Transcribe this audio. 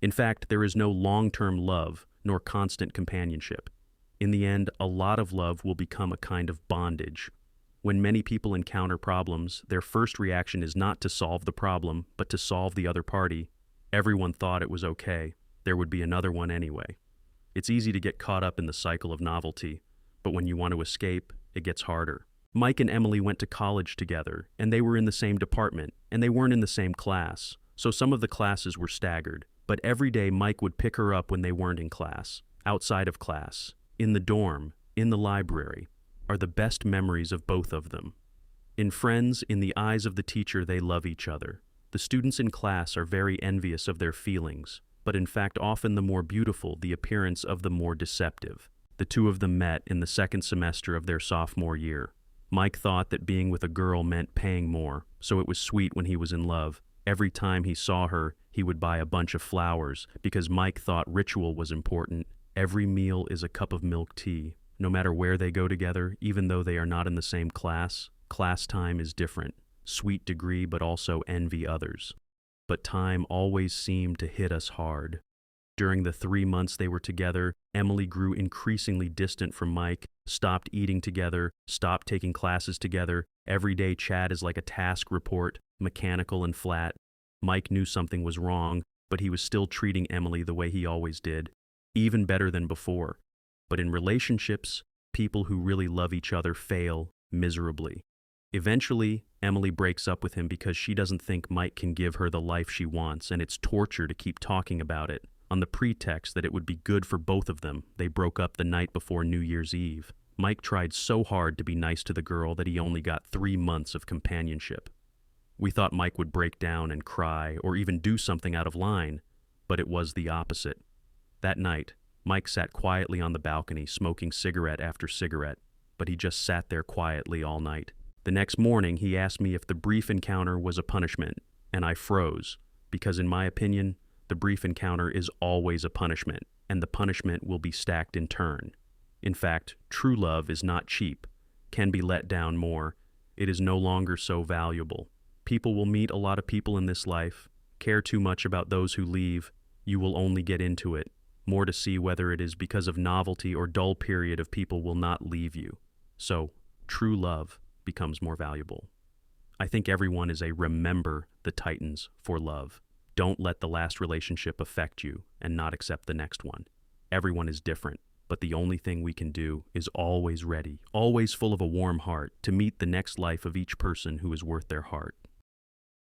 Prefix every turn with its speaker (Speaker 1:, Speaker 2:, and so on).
Speaker 1: In fact, there is no long-term love nor constant companionship. In the end, a lot of love will become a kind of bondage. When many people encounter problems, their first reaction is not to solve the problem, but to solve the other party. Everyone thought it was okay. There would be another one anyway. It's easy to get caught up in the cycle of novelty, but when you want to escape, it gets harder. Mike and Emily went to college together, and they were in the same department, and they weren't in the same class, so some of the classes were staggered. But every day Mike would pick her up when they weren't in class, outside of class, in the dorm, in the library, are the best memories of both of them. In Friends, in the eyes of the teacher, they love each other. The students in class are very envious of their feelings, but in fact often the more beautiful the appearance of the more deceptive. The two of them met in the second semester of their sophomore year. Mike thought that being with a girl meant paying more, so it was sweet when he was in love. Every time he saw her, he would buy a bunch of flowers because Mike thought ritual was important. Every meal is a cup of milk tea. No matter where they go together, even though they are not in the same class time is different. Sweet degree, but also envy others. But time always seemed to hit us hard. During the 3 months they were together, Emily grew increasingly distant from Mike, stopped eating together, stopped taking classes together. Everyday chat is like a task report, mechanical and flat. Mike knew something was wrong, but he was still treating Emily the way he always did, even better than before. But in relationships, people who really love each other fail miserably. Eventually, Emily breaks up with him because she doesn't think Mike can give her the life she wants, and it's torture to keep talking about it. On the pretext that it would be good for both of them, they broke up the night before New Year's Eve. Mike tried so hard to be nice to the girl that he only got 3 months of companionship. We thought Mike would break down and cry or even do something out of line, but it was the opposite. That night, Mike sat quietly on the balcony smoking cigarette after cigarette, but he just sat there quietly all night. The next morning, he asked me if the brief encounter was a punishment, and I froze, because in my opinion, the brief encounter is always a punishment, and the punishment will be stacked in turn. In fact, true love is not cheap, can be let down more. It is no longer so valuable. People will meet a lot of people in this life, care too much about those who leave. You will only get into it, more to see whether it is because of novelty or dull period of people will not leave you. So, true love becomes more valuable. I think everyone is a remember the Titans for love. Don't let the last relationship affect you and not accept the next one. Everyone is different, but the only thing we can do is always ready, always full of a warm heart to meet the next life of each person who is worth their heart.